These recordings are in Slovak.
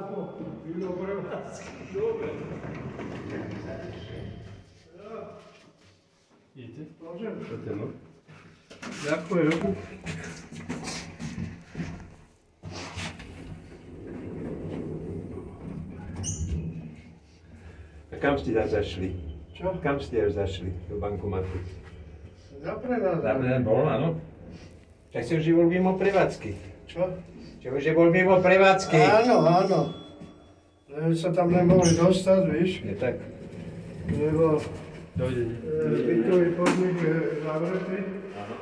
Mimo prevádzky. Dobre. Idete? Môžem? Chcete, no? Ďakujem. A kam ste tam zašli? Čo? Kam ste už zašli? Do bankomatu? Zaprevádzam. Bol, áno. Tak si už bol mimo prevádzky. Čo? Že už bol mimo prevádzky. Áno, áno. Lebo sa tam nemohli dostať, víš? Je tak. Lebo bytový podnik je zavretý. Áno.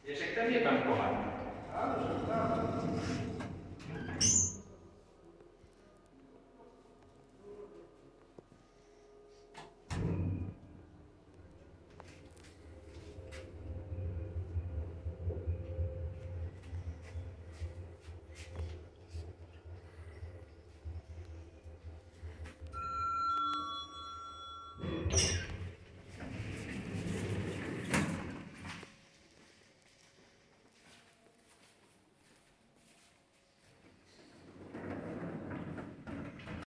Je však tam je bankomat. Áno.